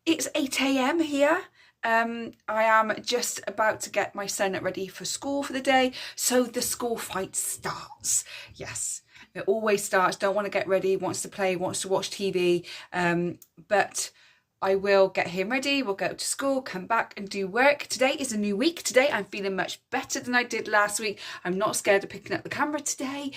It's 8 a.m. here. I am just about to get my son ready for school for the day. So the school fight starts. Yes, it always starts. Don't want to get ready, wants to play, wants to watch TV. But I will get him ready. We'll go to school, come back and do work. Today is a new week. Today I'm feeling much better than I did last week. I'm not scared of picking up the camera today.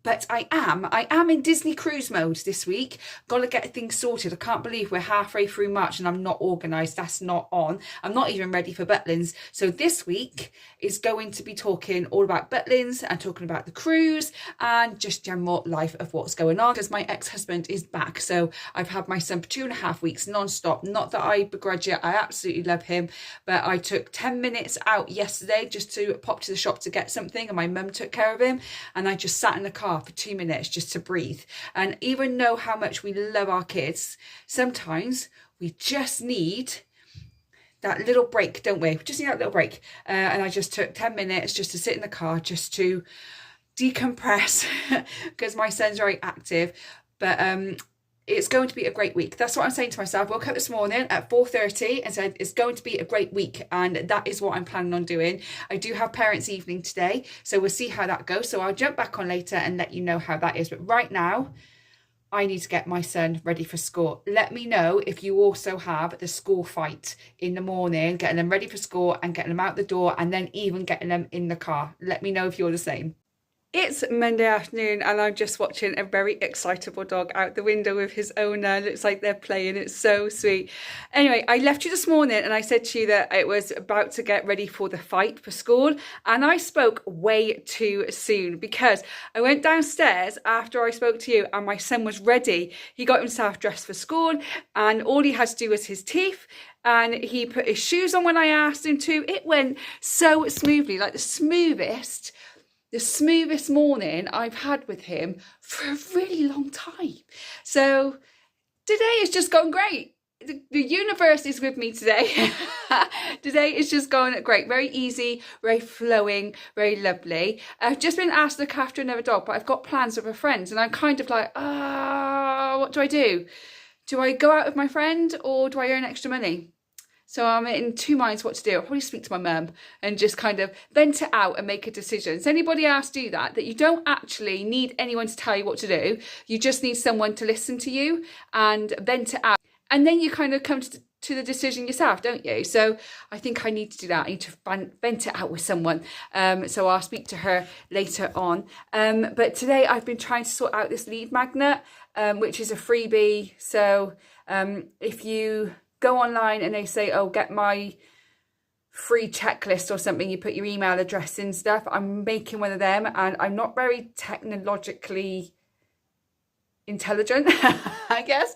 But I am in Disney cruise mode this week. Got to get things sorted. I can't believe we're halfway through March and I'm not organised. That's not on. I'm not even ready for Butlins. So this week is going to be talking all about Butlins and talking about the cruise and just general life of what's going on, because my ex-husband is back. So I've had my son for 2.5 weeks non-stop. Not that I begrudge it. I absolutely love him. But I took 10 minutes out yesterday just to pop to the shop to get something, and my mum took care of him. And I just sat in the car for 2 minutes just to breathe. And even know how much we love our kids, sometimes we just need that little break, don't we? We just need that little break. And I just took 10 minutes just to sit in the car, just to decompress, because my son's very active. But it's going to be a great week. That's what I'm saying to myself. I woke up this morning at 4:30 and said it's going to be a great week, and that is what I'm planning on doing. I do have parents' evening today, so we'll see how that goes. So I'll jump back on later and let you know how that is. But right now, I need to get my son ready for school. Let me know if you also have the school fight in the morning, getting them ready for school and getting them out the door, and then even getting them in the car. Let me know if you're the same. It's Monday afternoon and I'm just watching a very excitable dog out the window with his owner. Looks like they're playing. It's so sweet. Anyway, I left you this morning and I said to you that it was about to get ready for the fight for school, and I spoke way too soon, because I went downstairs after I spoke to you and my son was ready. He got himself dressed for school and all he had to do was his teeth, and he put his shoes on when I asked him to. It went so smoothly, like the smoothest morning I've had with him for a really long time. So today has just gone great. The universe is with me today. Today is just going great. Very easy, very flowing, very lovely. I've just been asked to look after another dog, but I've got plans with a friend and I'm kind of like, what do I do? Do I go out with my friend or do I earn extra money? So I'm in two minds what to do. I'll probably speak to my mum and just kind of vent it out and make a decision. So anybody else do that you don't actually need anyone to tell you what to do. You just need someone to listen to you and vent it out. And then you kind of come to the decision yourself, don't you? So I think I need to do that. I need to vent it out with someone. So I'll speak to her later on. But today I've been trying to sort out this lead magnet, which is a freebie. So if you go online and they say, oh, get my free checklist or something, you put your email address and stuff. I'm making one of them and I'm not very technologically intelligent, I guess.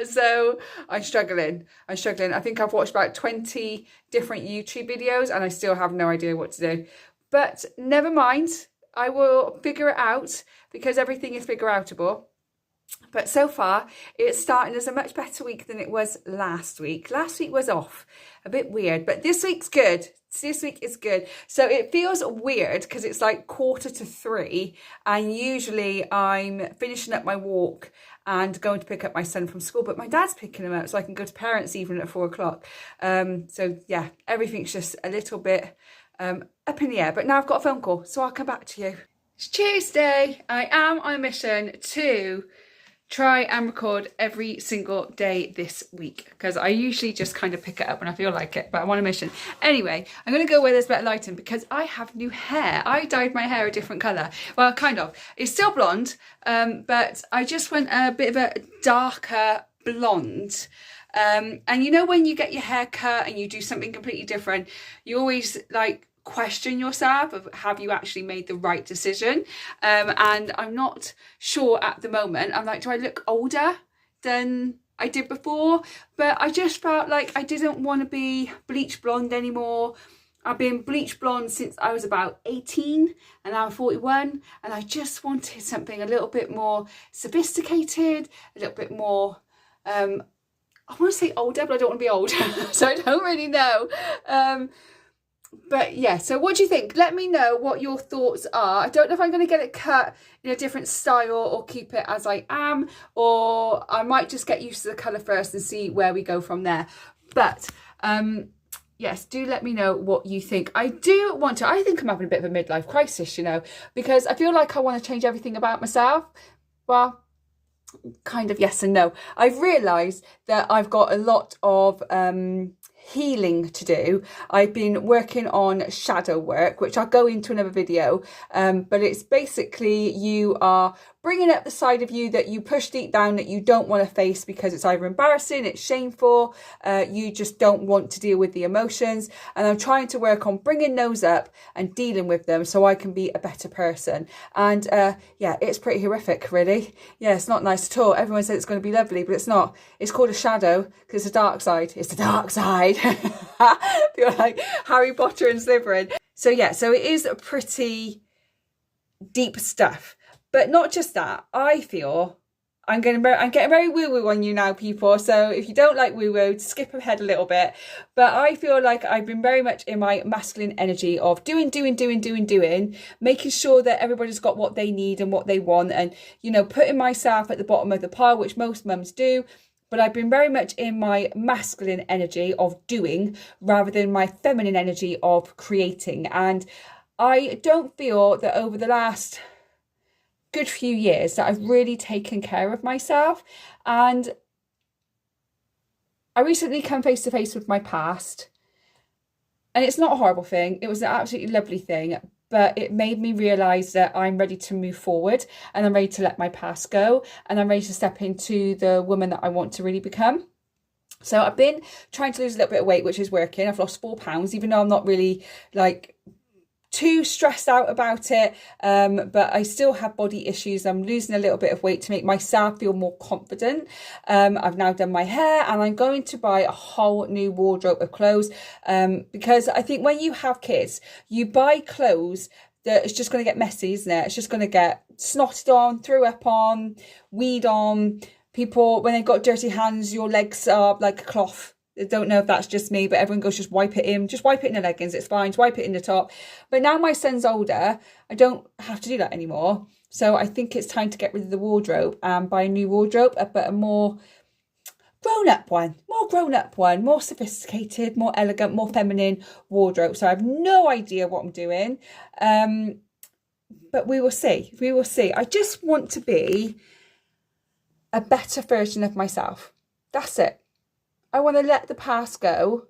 So I'm struggling. I think I've watched about 20 different YouTube videos and I still have no idea what to do. But never mind, I will figure it out, because everything is figure outable. But so far, it's starting as a much better week than it was last week. Last week was off, a bit weird, but this week's good. This week is good. So it feels weird because it's like 2:45 and usually I'm finishing up my walk and going to pick up my son from school, but my dad's picking him up so I can go to parents' evening at 4 o'clock. So yeah, everything's just a little bit up in the air, but now I've got a phone call, so I'll come back to you. It's Tuesday. I am on a mission to try and record every single day this week, because I usually just kind of pick it up when I feel like it, but I'm on a mission. Anyway, I'm going to go where there's better lighting because I have new hair. I dyed my hair a different colour. Well, kind of. It's still blonde, but I just went a bit of a darker blonde. And you know when you get your hair cut and you do something completely different, you always like question yourself of have you actually made the right decision, and I'm not sure at the moment. I'm like, do I look older than I did before? But I just felt like I didn't want to be bleach blonde anymore. I've been bleach blonde since I was about 18 and now I'm 41, and I just wanted something a little bit more sophisticated, a little bit more I want to say older, but I don't want to be old. So I don't really know. But yeah, so what do you think? Let me know what your thoughts are. I don't know if I'm going to get it cut in a different style or keep it as I am, or I might just get used to the colour first and see where we go from there. But yes, do let me know what you think. I think I'm having a bit of a midlife crisis, you know, because I feel like I want to change everything about myself. Well, kind of yes and no. I've realised that I've got a lot of healing to do. I've been working on shadow work, which I'll go into another video, but it's basically you are bringing up the side of you that you push deep down that you don't want to face because it's either embarrassing, it's shameful, you just don't want to deal with the emotions, and I'm trying to work on bringing those up and dealing with them so I can be a better person. And yeah, it's pretty horrific, really. Yeah, it's not nice at all. Everyone says it's going to be lovely, but it's not. It's called a shadow because it's the dark side. It's the dark side. Feel like Harry Potter and Slytherin. So yeah, so it is pretty deep stuff. But not just that, I feel I'm getting very woo-woo on you now, people. So if you don't like woo-woo, skip ahead a little bit. But I feel like I've been very much in my masculine energy of doing, making sure that everybody's got what they need and what they want. And, you know, putting myself at the bottom of the pile, which most mums do. But I've been very much in my masculine energy of doing rather than my feminine energy of creating. And I don't feel that over the last good few years that I've really taken care of myself. And I recently come face to face with my past, and it's not a horrible thing. It was an absolutely lovely thing, but it made me realise that I'm ready to move forward and I'm ready to let my past go and I'm ready to step into the woman that I want to really become. So I've been trying to lose a little bit of weight, which is working. I've lost 4 pounds, even though I'm not really like too stressed out about it, but I still have body issues. I'm losing a little bit of weight to make myself feel more confident. I've now done my hair and I'm going to buy a whole new wardrobe of clothes, because I think when you have kids, you buy clothes that it's just going to get messy, isn't it? It's just going to get snotted on, threw up on, weed on. People, when they've got dirty hands, your legs are like a cloth. I don't know if that's just me, but everyone goes, just wipe it in the leggings, it's fine, just wipe it in the top. But now my son's older, I don't have to do that anymore. So I think it's time to get rid of the wardrobe and buy a new wardrobe, but a more grown-up one, more sophisticated, more elegant, more feminine wardrobe. So I have no idea what I'm doing, but we will see. I just want to be a better version of myself. That's it. I want to let the past go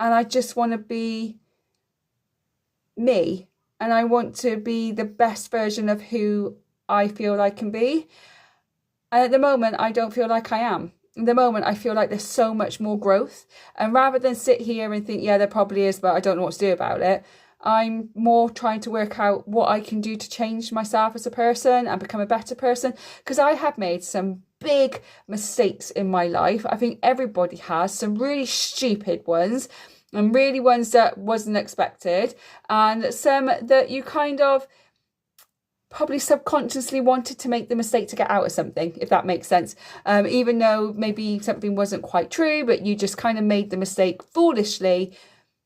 and I just want to be me, and I want to be the best version of who I feel I can be. And at the moment, I don't feel like I am. At the moment, I feel like there's so much more growth. And rather than sit here and think, yeah, there probably is, but I don't know what to do about it, I'm more trying to work out what I can do to change myself as a person and become a better person, because I have made some big mistakes in my life. I think everybody has some really stupid ones and really ones that wasn't expected, and some that you kind of probably subconsciously wanted to make the mistake to get out of something, if that makes sense. Even though maybe something wasn't quite true, but you just kind of made the mistake foolishly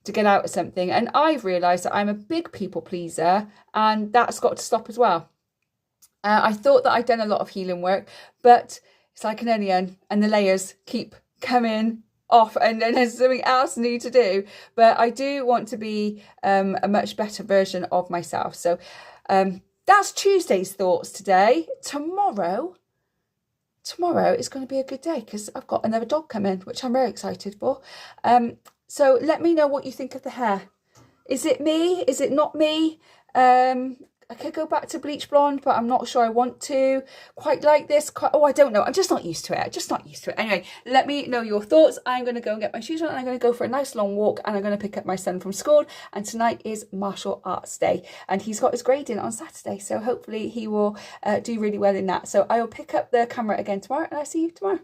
to get out of something. And I've realised that I'm a big people pleaser, and that's got to stop as well. I thought that I'd done a lot of healing work, but it's like an onion and the layers keep coming off and then there's something else new to do. But I do want to be a much better version of myself. So that's Tuesday's thoughts today. Tomorrow is going to be a good day because I've got another dog coming, which I'm very excited for. So let me know what you think of the hair. Is it me? Is it not me? I could go back to bleach blonde, but I'm not sure I want to quite like this. I don't know. I'm just not used to it. Anyway, let me know your thoughts. I'm going to go and get my shoes on and I'm going to go for a nice long walk and I'm going to pick up my son from school. And tonight is martial arts day and he's got his grading on Saturday. So hopefully he will do really well in that. So I will pick up the camera again tomorrow and I'll see you tomorrow.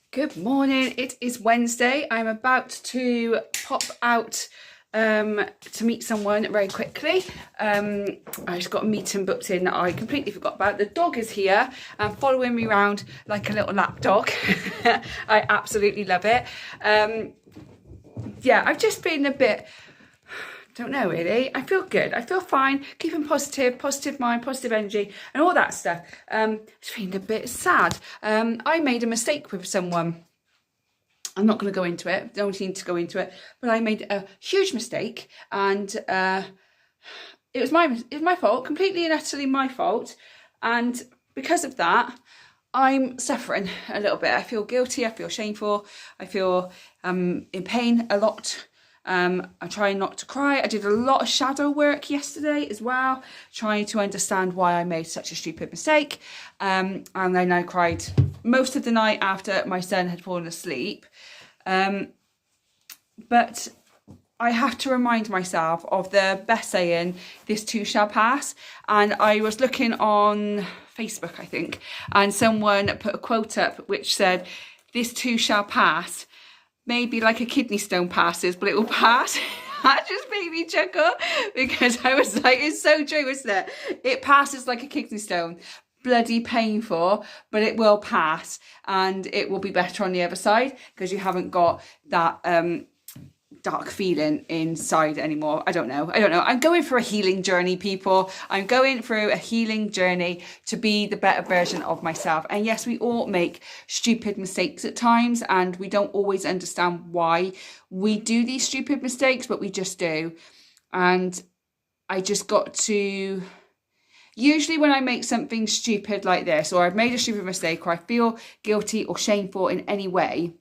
Good morning. It is Wednesday. I'm about to pop out to meet someone very quickly. I just got a meeting booked in that I completely forgot about. The dog is here and following me around like a little lap dog. I absolutely love it. Yeah, I've just been a bit don't know really. I feel good. I feel fine. Keeping positive, positive mind, positive energy, and all that stuff. Just feeling a bit sad. I made a mistake with someone. I'm not going to go into it. Don't need to go into it. But I made a huge mistake, and it was my fault, completely and utterly my fault. And because of that, I'm suffering a little bit. I feel guilty. I feel shameful. I feel in pain a lot. I'm trying not to cry. I did a lot of shadow work yesterday as well, trying to understand why I made such a stupid mistake. And then I cried most of the night after my son had fallen asleep. But I have to remind myself of the best saying, this too shall pass. And I was looking on Facebook, I think, and someone put a quote up which said, this too shall pass. Maybe like a kidney stone passes, but it will pass. That just made me chuckle because I was like, it's so true, isn't it? It passes like a kidney stone. Bloody painful, but it will pass and it will be better on the other side because you haven't got that dark feeling inside anymore. I don't know. I'm going for a healing journey, people. I'm going through a healing journey to be the better version of myself. And yes, we all make stupid mistakes at times and we don't always understand why we do these stupid mistakes, but we just do. And I just got to... Usually when I make something stupid like this, or I've made a stupid mistake, or I feel guilty or shameful in any way,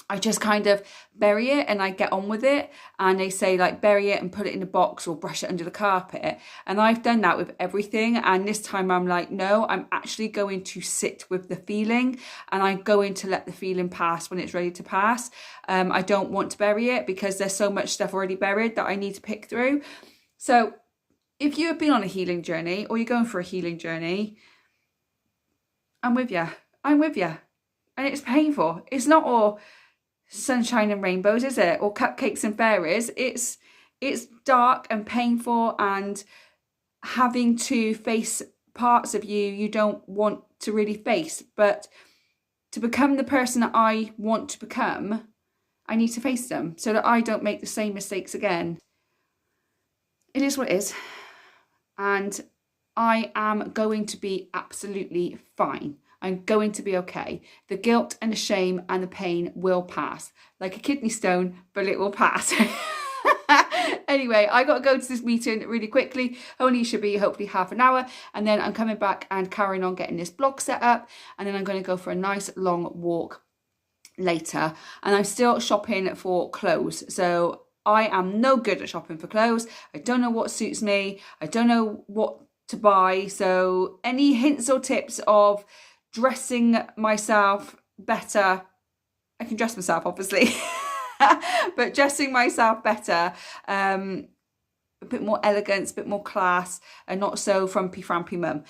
I just kind of bury it and I get on with it. And they say like bury it and put it in a box or brush it under the carpet. And I've done that with everything. And this time I'm like, no, I'm actually going to sit with the feeling and I'm going to let the feeling pass when it's ready to pass. I don't want to bury it because there's so much stuff already buried that I need to pick through. So if you have been on a healing journey or you're going for a healing journey, I'm with you. I'm with you. And it's painful. It's not all sunshine and rainbows, is it? Or cupcakes and fairies. It's dark and painful and having to face parts of you don't want to really face. But to become the person that I want to become, I need to face them so that I don't make the same mistakes again. It is what it is. And I am going to be absolutely fine. I'm going to be okay. The guilt and the shame and the pain will pass. Like a kidney stone, but it will pass. Anyway, I got to go to this meeting really quickly. Only should be hopefully half an hour. And then I'm coming back and carrying on getting this blog set up. And then I'm going to go for a nice long walk later. And I'm still shopping for clothes. So I am no good at shopping for clothes. I don't know what suits me. I don't know what to buy. So any hints or tips of dressing myself better? I can dress myself, obviously, but dressing myself better, a bit more elegance, a bit more class, and not so frumpy mum.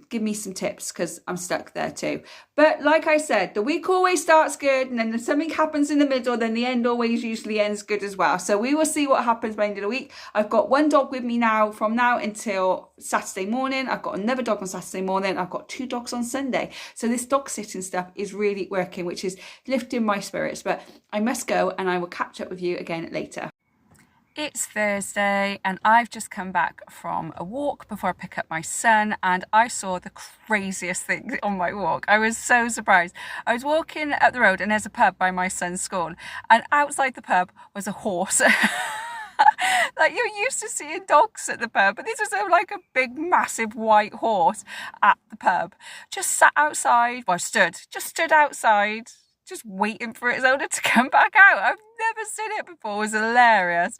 Give me some tips because I'm stuck there too. But like I said, the week always starts good and then something happens in the middle, then the end always usually ends good as well. So we will see what happens by the end of the week. I've got one dog with me now from now until Saturday morning. I've got another dog on Saturday morning. I've got 2 dogs on Sunday. So this dog sitting stuff is really working, which is lifting my spirits. But I must go and I will catch up with you again later. It's Thursday and I've just come back from a walk before I pick up my son and I saw the craziest thing on my walk. I was so surprised. I was walking up the road and there's a pub by my son's school and outside the pub was a horse. Like you're used to seeing dogs at the pub, but this was like a big massive white horse at the pub. Just sat outside, well stood outside, just waiting for its owner to come back out. I've never seen it before. It was hilarious.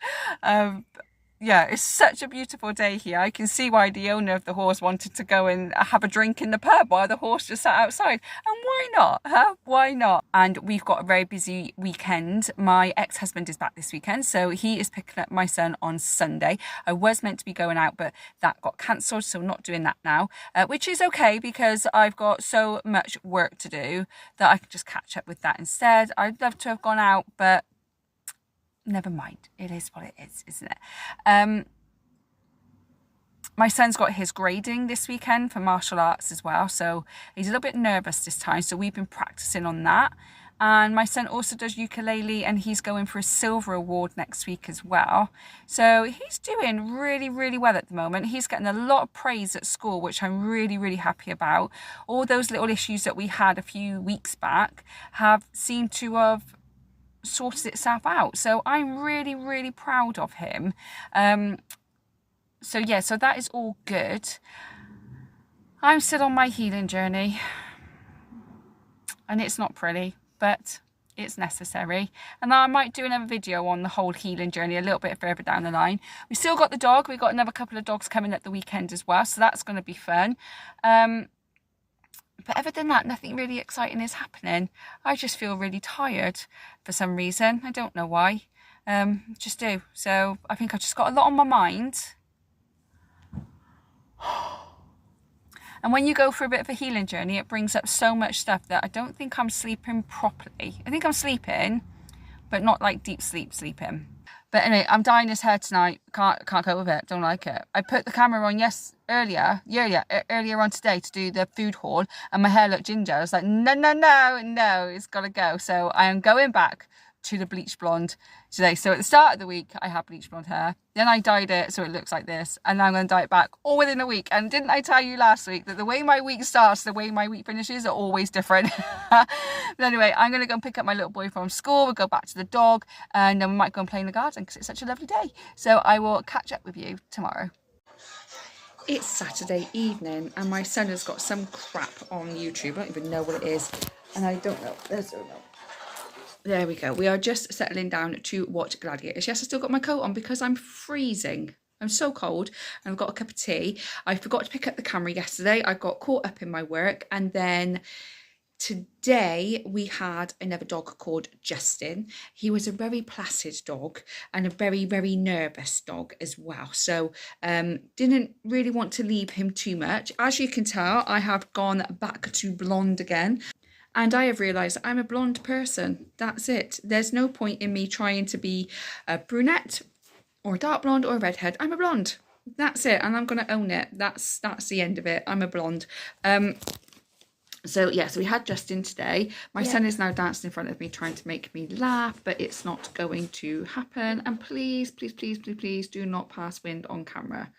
Yeah, it's such a beautiful day here. I can see why the owner of the horse wanted to go and have a drink in the pub while the horse just sat outside. And why not, huh? Why not? And we've got a very busy weekend. My ex-husband is back this weekend, so he is picking up my son on Sunday. I was meant to be going out, but that got cancelled, so I'm not doing that now, which is okay because I've got so much work to do that I can just catch up with that instead. I'd love to have gone out, but never mind. It is what it is, isn't it? My son's got his grading this weekend for martial arts as well, so he's a little bit nervous this time, so we've been practicing on that. And my son also does ukulele, and he's going for a silver award next week as well. So he's doing really, really well at the moment. He's getting a lot of praise at school, which I'm really, really happy about. All those little issues that we had a few weeks back have seemed to have sorted itself out. So I'm really, really proud of him. So yeah, so that is all good. I'm still on my healing journey, and it's not pretty, but it's necessary. And I might do another video on the whole healing journey a little bit further down the line. We still got the dog. We've got another couple of dogs coming at the weekend as well, so that's going to be fun. But other than that, nothing really exciting is happening. I just feel really tired for some reason. I don't know why. Just do. So I think I've just got a lot on my mind. And when you go through a bit of a healing journey, it brings up so much stuff that I don't think I'm sleeping properly. I think I'm sleeping, but not like deep sleeping. But anyway, I'm dyeing his hair tonight. Can't cope with it. Don't like it. I put the camera on earlier on today to do the food haul, and my hair looked ginger. I was like, no, it's got to go. So I am going back to the bleach blonde today. So at the start of the week, I had bleach blonde hair. Then I dyed it so it looks like this, and now I'm going to dye it back all within a week. And didn't I tell you last week that the way my week starts, the way my week finishes are always different? But anyway, I'm going to go and pick up my little boy from school. We'll go back to the dog, and then we might go and play in the garden because it's such a lovely day. So I will catch up with you tomorrow. It's Saturday evening, and my son has got some crap on YouTube. I don't even know what it is, and I don't know. There we go. We are just settling down to watch Gladiators. Yes, I still got my coat on because I'm freezing. I'm so cold, and I've got a cup of tea. I forgot to pick up the camera yesterday. I got caught up in my work, and then today we had another dog called Justin. He was a very placid dog and a very, very nervous dog as well. So didn't really want to leave him too much. As you can tell, I have gone back to blonde again. And I have realised I'm a blonde person. That's it. There's no point in me trying to be a brunette or a dark blonde or a redhead. I'm a blonde. That's it. And I'm going to own it. That's the end of it. I'm a blonde. So we had Justin today. My son is now dancing in front of me trying to make me laugh, but it's not going to happen. And please, please, please, please, please do not pass wind on camera.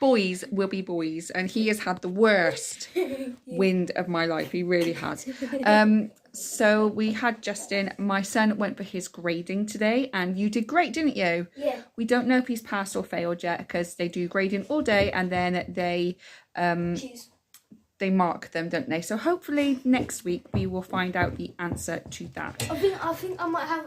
Boys will be boys, and he has had the worst wind of my life. He really has. So we had Justin. My son went for his grading today, and you did great, didn't you? Yeah. We don't know if he's passed or failed yet because they do grading all day, and then they mark them, don't they? So hopefully next week we will find out the answer to that. I think I might have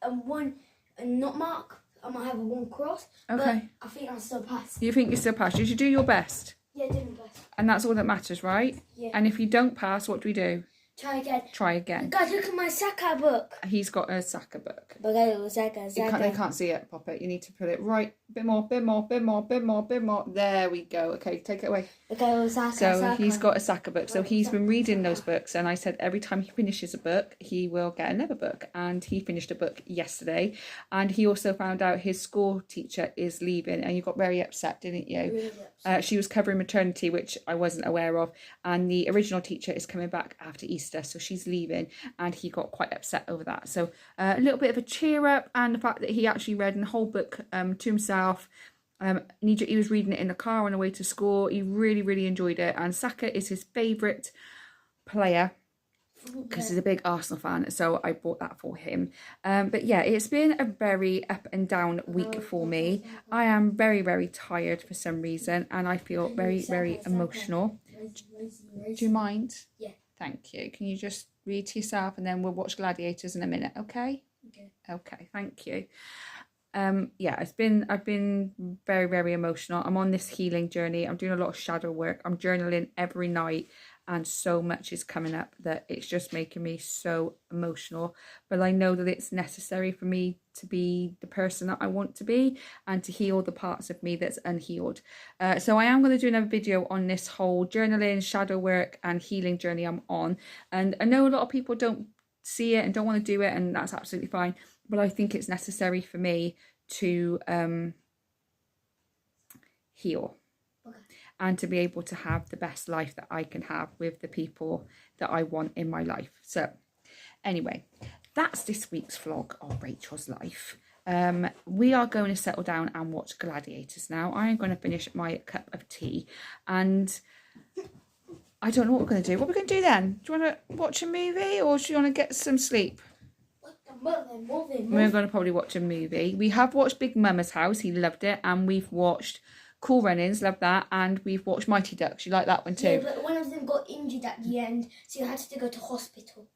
a one not mark. I might have a one cross. Okay. But I think I'll still pass. You think you still pass? Did you do your best? Yeah, I did my best. And that's all that matters, right? Yeah. And if you don't pass, what do we do? Try again. Try again. Guys, look at my Saka book. He's got a Saka book. Saka. They can't see it, Pop it. You need to put it right. Bit more. There we go. Okay, take it away. So he's got a Saka book. So he's been reading those books, and I said every time he finishes a book, he will get another book. And he finished a book yesterday. And he also found out his school teacher is leaving, and you got very upset, didn't you? Really upset. She was covering maternity, which I wasn't aware of, and the original teacher is coming back after Easter, so she's leaving, and he got quite upset over that. So a little bit of a cheer up, and the fact that he actually read the whole book to himself. He was reading it in the car on the way to school. He really, really enjoyed it, and Saka is his favourite player because he's a big Arsenal fan, so I bought that for him. But yeah, it's been a very up and down week for me. I am very, very tired for some reason, and I feel very, very emotional. Do you mind? Yeah. Thank you. Can you just read to yourself, and then we'll watch Gladiators in a minute, okay? Okay, thank you. I've been very, very emotional. I'm on this healing journey. I'm doing a lot of shadow work. I'm journaling every night, and so much is coming up that it's just making me so emotional. But I know that it's necessary for me to be the person that I want to be and to heal the parts of me that's unhealed. So I am going to do another video on this whole journaling, shadow work and healing journey I'm on. And I know a lot of people don't see it and don't want to do it, and that's absolutely fine. But I think it's necessary for me to heal. Okay. and to be able to have the best life that I can have with the people that I want in my life. So anyway, that's this week's vlog of Rachel's life. We are going to settle down and watch Gladiators now. I am going to finish my cup of tea, and I don't know what we're going to do. What are we going to do then? Do you want to watch a movie, or do you want to get some sleep? We're going to probably watch a movie. We have watched Big Mama's House. He loved it. And we've watched Cool Runnings. Loved that. And we've watched Mighty Ducks. You like that one too? Yeah, but one of them got injured at the end, so you had to go to hospital.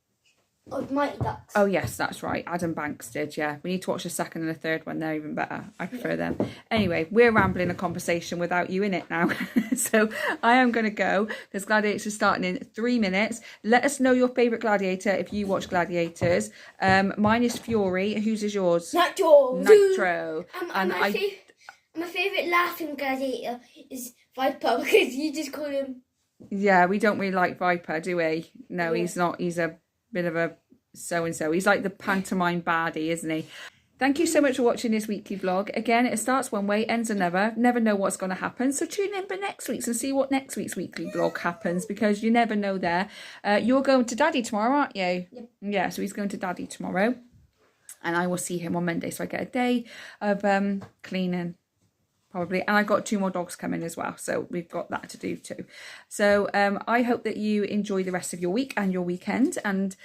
Oh, Mighty Ducks. Oh, yes, that's right. Adam Banks did, yeah. We need to watch the second and the third one. They're even better. I prefer them. Anyway, we're rambling a conversation without you in it now. So I am going to go. There's Gladiators starting in 3 minutes. Let us know your favourite Gladiator if you watch Gladiators. Mine is Fury. Whose is yours? Nitro. And my favourite laughing gladiator is Viper, because you just call him... Yeah, we don't really like Viper, do we? No, yeah. He's not. He's a bit of a so-and-so. He's like the pantomime baddie, isn't he? Thank you so much for watching this weekly vlog. Again, it starts one way, ends another. Never know what's going to happen. So tune in for next week's and see what next week's weekly vlog happens, because you never know there. You're going to Daddy tomorrow, aren't you? Yep. Yeah, so he's going to Daddy tomorrow. And I will see him on Monday. So I get a day of cleaning. Probably, and I've got 2 more dogs coming as well, so we've got that to do too. So I hope that you enjoy the rest of your week and your weekend, and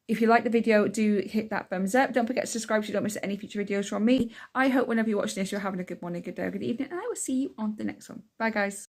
if you like the video, do hit that thumbs up. Don't forget to subscribe so you don't miss any future videos from me. I hope whenever you're watching this, you're having a good morning, good day, good evening, and I will see you on the next one. Bye guys.